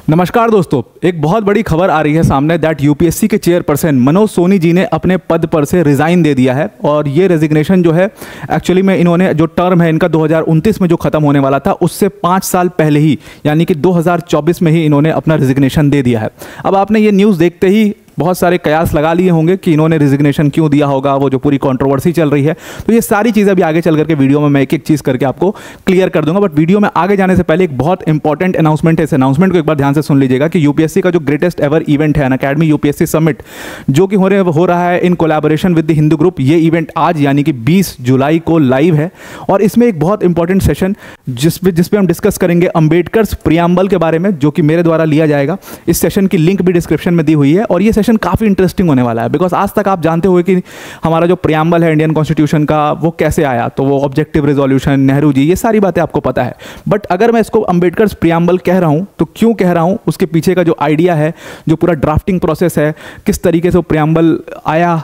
नमस्कार दोस्तों, एक बहुत बड़ी खबर आ रही है सामने दैट यूपीएससी के चेयरपर्सन मनोज सोनी जी ने अपने पद पर से रिज़ाइन दे दिया है। और ये रेजिग्नेशन जो है एक्चुअली में इन्होंने जो टर्म है इनका 2029 में जो ख़त्म होने वाला था उससे 5 साल पहले ही यानी कि 2024 में ही इन्होंने अपना रेजिग्नेशन दे दिया है। अब आपने ये न्यूज़ देखते ही बहुत सारे कयास लगा लिए होंगे कि इन्होंने रिजिग्नेशन क्यों दिया होगा, वो जो पूरी कंट्रोवर्सी चल रही है। तो ये सारी चीज़ें अभी आगे चल करके वीडियो में मैं एक एक चीज़ करके आपको क्लियर कर दूंगा। बट वीडियो में आगे जाने से पहले एक बहुत इंपॉर्टेंट अनाउंसमेंट है। इस अनाउंसमेंट को एक बार ध्यान से सुन लीजिएगा कि यूपीएससी का जो ग्रेटेस्ट एवर इवेंट है अनअकैडमी यूपीएससी समिट, जो कि हो रहा है in collaboration with the Hindu group, ये इवेंट आज यानी कि 20 जुलाई को लाइव है। और इसमें एक बहुत इंपॉर्टेंट सेशन जिसपे हम डिस्कस करेंगे अंबेडकर्स प्रियम्बल के बारे में, जो कि मेरे द्वारा लिया जाएगा। इस सेशन की लिंक भी डिस्क्रिप्शन में दी हुई है और ये सेशन काफ़ी इंटरेस्टिंग होने वाला है। बिकॉज आज तक आप जानते हुए कि हमारा जो प्रियम्बल है इंडियन कॉन्स्टिट्यूशन का वो कैसे आया, तो वो ऑब्जेक्टिव रिजोल्यूशन, नेहरू जी, ये सारी बातें आपको पता है। बट अगर मैं इसको अंबेडकर्स प्रियम्बल कह रहा हूं तो क्यों कह रहा हूं, उसके पीछे का जो आइडिया है, जो पूरा ड्राफ्टिंग प्रोसेस है, किस तरीके से वो प्रियम्बल आया,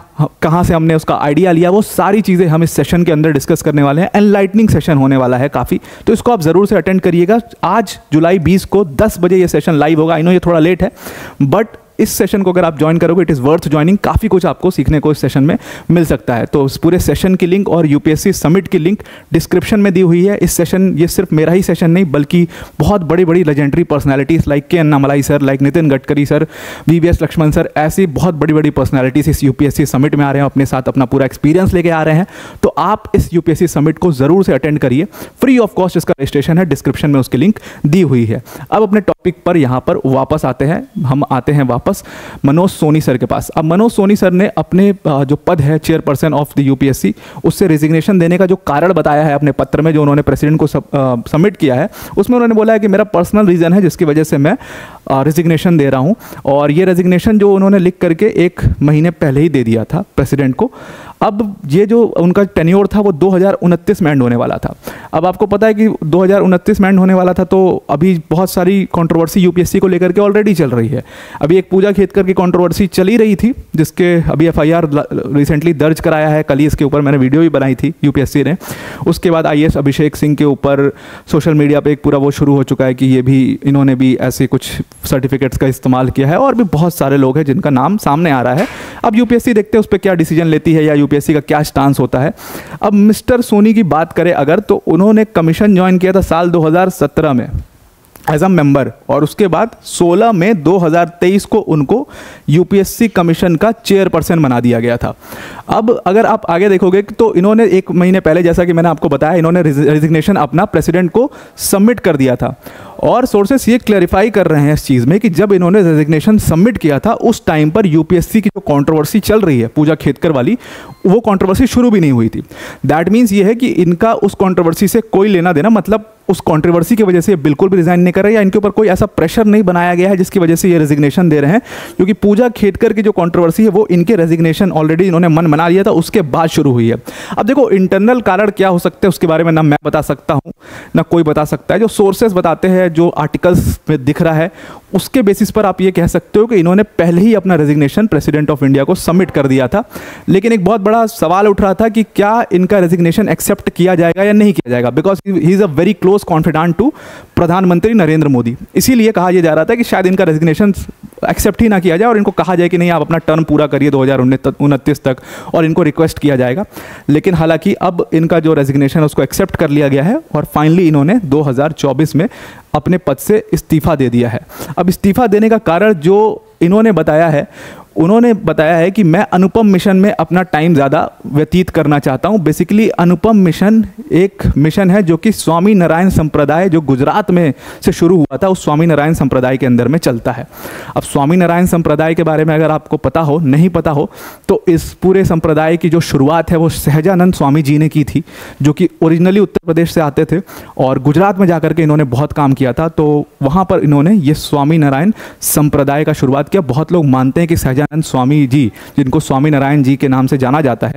कहां से हमने उसका आइडिया लिया, वो सारी चीज़ें हम इस सेशन के अंदर डिस्कस करने वाले हैं। एनलाइटनिंग सेशन होने वाला है काफ़ी, तो इसको आप ज़रूर से अटेंड करिएगा। आज जुलाई 20 को 10 बजे ये सेशन लाइव होगा। आई नो ये थोड़ा लेट है, बट इस सेशन को अगर आप ज्वाइन करोगे इट इज़ वर्थ ज्वाइनिंग। काफ़ी कुछ आपको सीखने को इस सेशन में मिल सकता है। तो इस पूरे सेशन की लिंक और यूपीएससी समिट की लिंक डिस्क्रिप्शन में दी हुई है। इस सेशन, ये सिर्फ मेरा ही सेशन नहीं बल्कि बहुत बड़ी बड़ी legendary personalities like K Annamalai sir, like Nitin Gadkari sir, VVS Laxman sir, ऐसी बहुत बड़ी बड़ी पर्सनैलिटीज़ इस यूपीएससी समिट में आ रहे हैं, अपने साथ अपना पूरा एक्सपीरियंस लेके आ रहे हैं। तो आप इस यूपीएससी समिट को ज़रूर से अटेंड करिए। फ्री ऑफ कॉस्ट इसका रजिस्ट्रेशन है, डिस्क्रिप्शन में उसकी लिंक दी हुई है। अब अपने टॉपिक पर यहाँ पर वापस आते हैं। हम आते हैं वापस मनोज सोनी सर के पास। अब मनोज सोनी सर ने अपने जो पद है चेयरपर्सन ऑफ द यूपीएससी, उससे रेजिग्नेशन देने का जो कारण बताया है अपने पत्र में, जो उन्होंने प्रेसिडेंट को सबमिट किया है, उसमें उन्होंने बोला है कि मेरा पर्सनल रीज़न है जिसकी वजह से मैं रेजिग्नेशन दे रहा हूं। और ये रेजिग्नेशन जो उन्होंने लिख करके 1 महीने पहले ही दे दिया था प्रेसिडेंट को। अब ये जो उनका टेन्योर था वो 2029 में एंड होने वाला था। अब आपको पता है कि 2029 में एंड होने वाला था, तो अभी बहुत सारी कंट्रोवर्सी यूपीएससी को लेकर के ऑलरेडी चल रही है। अभी एक पूजा खेतकर की कंट्रोवर्सी चली रही थी, जिसके अभी एफआईआर रिसेंटली दर्ज कराया है। कल ही इसके ऊपर मैंने वीडियो भी बनाई थी यूपीएससी ने। उसके बाद आईएएस अभिषेक सिंह के ऊपर सोशल मीडिया पर एक पूरा वो शुरू हो चुका है कि ये भी, इन्होंने भी ऐसे कुछ सर्टिफिकेट्स का इस्तेमाल किया है। और भी बहुत सारे लोग हैं जिनका नाम सामने आ रहा है। अब यूपीएससी देखते हैं उस पर क्या डिसीजन लेती है या यूपीएससी का क्या स्टांस होता है। अब मिस्टर सोनी की बात करें अगर, तो उन्होंने कमीशन ज्वाइन किया था साल 2017 में एज अ मेंबर, और उसके बाद 16 मई 2023 को उनको यूपीएससी कमीशन का चेयरपर्सन बना दिया गया था। अब अगर आप आगे देखोगे तो इन्होंने 1 महीने पहले, जैसा कि मैंने आपको बताया, इन्होंने रेजिग्नेशन अपना प्रेसिडेंट को सबमिट कर दिया था। और सोर्सेस ये क्लैरिफाई कर रहे हैं इस चीज़ में कि जब इन्होंने रेजिग्नेशन सबमिट किया था उस टाइम पर यूपीएससी की जो कंट्रोवर्सी चल रही है पूजा खेतकर वाली, वो कंट्रोवर्सी शुरू भी नहीं हुई थी। दैट मीन्स ये है कि इनका उस कंट्रोवर्सी से कोई लेना देना, मतलब उस कंट्रोवर्सी की वजह से बिल्कुल भी रिजाइन नहीं कर रहे, या इनके ऊपर कोई ऐसा प्रेशर नहीं बनाया गया है जिसकी वजह से ये रेजिग्नेशन दे रहे हैं। क्योंकि पूजा खेतकर की जो कंट्रोवर्सी है वो इनके रेजिग्नेशन ऑलरेडी इन्होंने मन बना लिया था, उसके बाद शुरू हुई है। अब देखो इंटरनल कारण क्या हो सकते हैं उसके बारे में ना मैं बता सकता हूँ ना कोई बता सकता है। जो सोर्सेस बताते हैं, जो आर्टिकल्स में दिख रहा है, उसके बेसिस पर आप ये कह सकते हो कि इन्होंने पहले ही अपना रेजिग्नेशन प्रेसिडेंट ऑफ इंडिया को सबमिट कर दिया था। लेकिन एक बहुत बड़ा सवाल उठ रहा था कि क्या इनका रेजिग्नेशन एक्सेप्ट किया जाएगा या नहीं किया जाएगा, because he is a very close confident to प्रधानमंत्री नरेंद्र मोदी। इसीलिए कहा यह जा रहा था कि शायद इनका रेजिग्नेशन एक्सेप्ट ही ना किया जाए और इनको कहा जाए कि नहीं, आप अपना टर्म पूरा करिए 2029 तक, और इनको रिक्वेस्ट किया जाएगा। लेकिन हालांकि अब इनका जो रेजिग्नेशन है उसको एक्सेप्ट कर लिया गया है और फाइनली इन्होंने 2024 में अपने पद से इस्तीफा दे दिया है। अब इस्तीफा देने का कारण जो इन्होंने बताया है, उन्होंने बताया है कि मैं अनुपम मिशन में अपना टाइम ज़्यादा व्यतीत करना चाहता हूँ। बेसिकली अनुपम मिशन एक मिशन है जो कि स्वामी नारायण संप्रदाय, जो गुजरात में से शुरू हुआ था, उस स्वामी नारायण संप्रदाय के अंदर में चलता है। अब स्वामी नारायण संप्रदाय के बारे में अगर आपको पता हो, नहीं पता हो, तो इस पूरे संप्रदाय की जो शुरुआत है वो सहजानंद स्वामी जी ने की थी, जो कि ओरिजिनली उत्तर प्रदेश से आते थे और गुजरात में जाकर के इन्होंने बहुत काम किया था। तो वहाँ पर इन्होंने ये स्वामी नारायण संप्रदाय का शुरुआत किया। बहुत लोग मानते हैं कि सहजानंद स्वामी जी, जिनको स्वामी नारायण जी के नाम से जाना जाता है,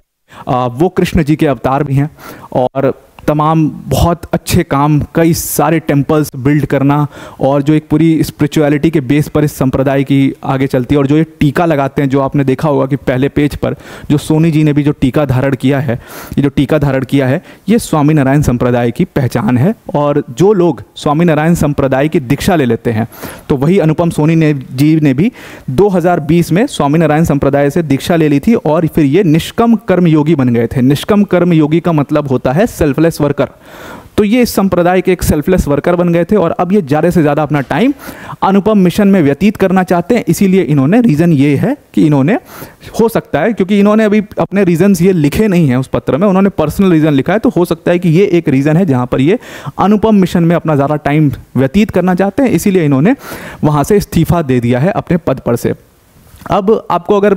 वो कृष्ण जी के अवतार भी हैं। और तमाम बहुत अच्छे काम, कई सारे टेम्पल्स बिल्ड करना, और जो एक पूरी स्पिरिचुअलिटी के बेस पर इस संप्रदाय की आगे चलती है। और जो ये टीका लगाते हैं, जो आपने देखा होगा कि पहले पेज पर जो सोनी जी ने भी जो टीका धारण किया है, ये जो टीका धारण किया है, ये स्वामीनारायण संप्रदाय की पहचान है। और जो लोग स्वामीनारायण संप्रदाय की दीक्षा ले लेते हैं, तो वही अनुपम सोनी जी ने भी 2020 में स्वामीनारायण संप्रदाय से दीक्षा ले ली थी, और फिर ये निष्कम कर्म योगी बन गए थे। निष्कम कर्म योगी का मतलब होता है सेल्फलेस वर्कर। तो ये इस संप्रदाय के एक सेल्फलेस वर्कर बन गए थे, और अब ये ज़्यादा से ज़्यादा अपना टाइम अनुपम मिशन में व्यतीत करना चाहते हैं। इसीलिए इन्होंने, रीज़न ये है कि इन्होंने, हो सकता है क्योंकि इन्होंने अभी अपने रीजंस ये लिखे नहीं हैं उस पत्र में, उन्होंने पर्सनल रीज़न लिखा है, तो हो सकता है कि ये एक रीज़न है जहाँ पर ये अनुपम मिशन में अपना ज़्यादा टाइम व्यतीत करना चाहते हैं। इसीलिए इन्होंने वहाँ से इस्तीफा दे दिया है अपने पद पर से। अब आपको अगर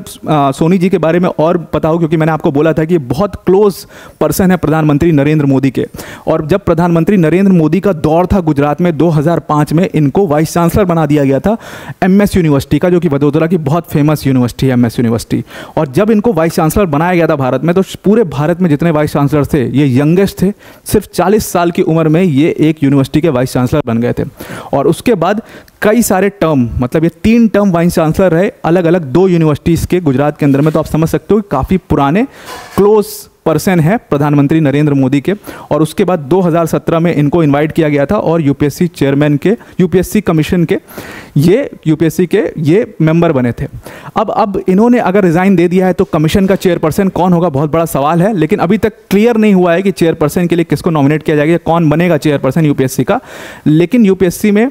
सोनी जी के बारे में और पता हो, क्योंकि मैंने आपको बोला था कि बहुत क्लोज पर्सन है प्रधानमंत्री नरेंद्र मोदी के, और जब प्रधानमंत्री नरेंद्र मोदी का दौर था गुजरात में 2005 में, इनको वाइस चांसलर बना दिया गया था एमएस यूनिवर्सिटी का, जो कि वडोदरा की बहुत फेमस यूनिवर्सिटी है एमएस यूनिवर्सिटी। और जब इनको वाइस चांसलर बनाया गया था भारत में, तो पूरे भारत में जितने वाइस चांसलर थे, ये यंगेस्ट थे। सिर्फ 40 साल की उम्र में ये एक यूनिवर्सिटी के वाइस चांसलर बन गए थे। और उसके बाद कई सारे टर्म, मतलब ये 3 टर्म वाइस चांसलर रहे अलग अलग 2 यूनिवर्सिटीज़ के गुजरात के अंदर में। तो आप समझ सकते हो कि काफ़ी पुराने क्लोज पर्सन है प्रधानमंत्री नरेंद्र मोदी के। और उसके बाद 2017 में इनको इनवाइट किया गया था, और यूपीएससी चेयरमैन के, यूपीएससी कमीशन के, ये यूपीएससी के ये मेंबर बने थे। अब इन्होंने अगर रिज़ाइन दे दिया है, तो कमीशन का चेयरपर्सन कौन होगा, बहुत बड़ा सवाल है। लेकिन अभी तक क्लियर नहीं हुआ है कि चेयरपर्सन के लिए किसको नॉमिनेट किया जाएगा, कौन बनेगा चेयरपर्सन यूपीएससी का। लेकिन यूपीएससी में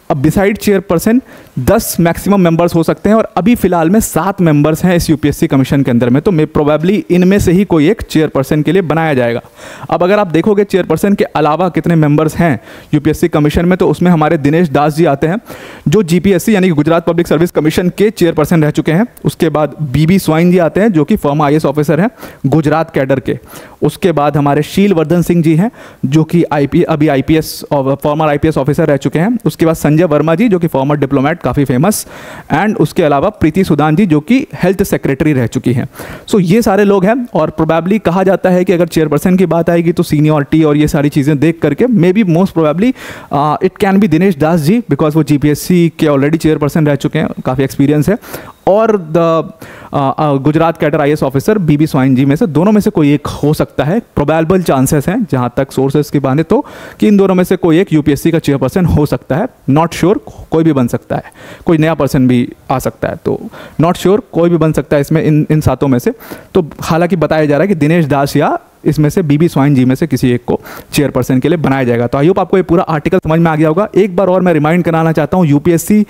अब बिसाइड चेयरपर्सन 10 मैक्सिमम मेंबर्स हो सकते हैं, और अभी फिलहाल में 7 मेंबर्स हैं इस यूपीएससी कमीशन के अंदर में। तो मैं प्रोबेबली इनमें से ही कोई एक चेयरपर्सन के लिए बनाया जाएगा। अब अगर आप देखोगे चेयरपर्सन के अलावा कितने मेंबर्स हैं यूपीएससी कमीशन में, तो उसमें हमारे दिनेश दास जी आते हैं, जो जीपीएससी यानी कि गुजरात पब्लिक सर्विस कमीशन के चेयरपर्सन रह चुके हैं। उसके बाद बीबी स्वाइन जी आते हैं, जो कि फॉर्मर आईएएस ऑफिसर हैं गुजरात कैडर के। उसके बाद हमारे शील वर्धन सिंह जी हैं, जो कि अभी आईपीएस और फॉर्मर आईपीएस ऑफिसर रह चुके हैं। उसके बाद संजय वर्मा जी, जो कि फॉर्मर डिप्लोमेट, काफ़ी फेमस। एंड उसके अलावा प्रीति सुदान जी, जो कि हेल्थ सेक्रेटरी रह चुकी हैं। सो ये सारे लोग हैं, और प्रोबेबली कहा जाता है कि अगर चेयरपर्सन की बात आएगी तो सीनियरिटी और ये सारी चीज़ें देख करके may be most probably it can be Dinesh Das ji, because वो जीपीएससी के ऑलरेडी चेयरपर्सन रह चुके हैं, काफ़ी एक्सपीरियंस है। और Gujarat cadre IAS officer B स्वाइन जी में से, दोनों में से कोई एक हो सकता है। प्रोबेबल चांसेस हैं जहां तक सोर्सेज की बात है, तो कि इन दोनों में से कोई एक यूपीएससी का चेयरपर्सन हो सकता है। नॉट श्योर, कोई भी बन सकता है, कोई नया पर्सन भी आ सकता है। तो नॉट श्योर, कोई भी बन सकता है इसमें, इन 7 में से। तो हालांकि बताया जा रहा है कि दिनेश दास या इसमें से बीबी स्वाइन जी में से किसी एक को चेयरपर्सन के लिए बनाया जाएगा। तो आई होप आपको ये पूरा आर्टिकल समझ में आ गया होगा। एक बार और मैं रिमाइंड कराना चाहता हूँ, यूपीएससी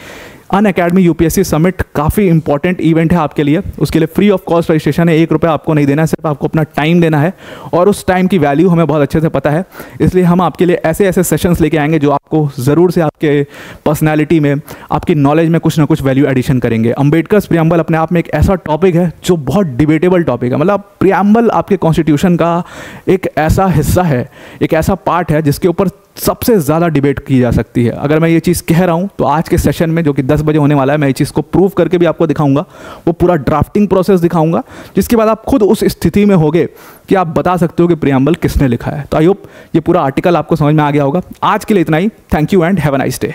अनअकैडमी यूपीएससी समिट काफ़ी इंपॉर्टेंट इवेंट है आपके लिए। उसके लिए फ्री ऑफ कॉस्ट रजिस्ट्रेशन है, 1 रुपया आपको नहीं देना है, सिर्फ आपको अपना टाइम देना है, और उस टाइम की वैल्यू हमें बहुत अच्छे से पता है। इसलिए हम आपके लिए ऐसे ऐसे सेशंस लेके आएंगे जो आपको ज़रूर से आपके पर्सनैलिटी में, आपकी नॉलेज में कुछ ना कुछ वैल्यू एडिशन करेंगे। अम्बेडकर्स प्रियम्बल अपने आप में एक ऐसा टॉपिक है जो बहुत डिबेटेबल टॉपिक है। मतलब प्रियम्बल आपके कॉन्स्टिट्यूशन का एक ऐसा हिस्सा है, एक ऐसा पार्ट है जिसके ऊपर सबसे ज़्यादा डिबेट की जा सकती है। अगर मैं ये चीज़ कह रहा हूँ, तो आज के सेशन में जो कि 10 बजे होने वाला है, मैं ये चीज़ को प्रूव करके भी आपको दिखाऊंगा, वो पूरा ड्राफ्टिंग प्रोसेस दिखाऊंगा, जिसके बाद आप खुद उस स्थिति में होगे कि आप बता सकते हो कि प्रियम्बल किसने लिखा है। तो आई होप ये पूरा आर्टिकल आपको समझ में आ गया होगा। आज के लिए इतना ही। Thank you and have a nice day.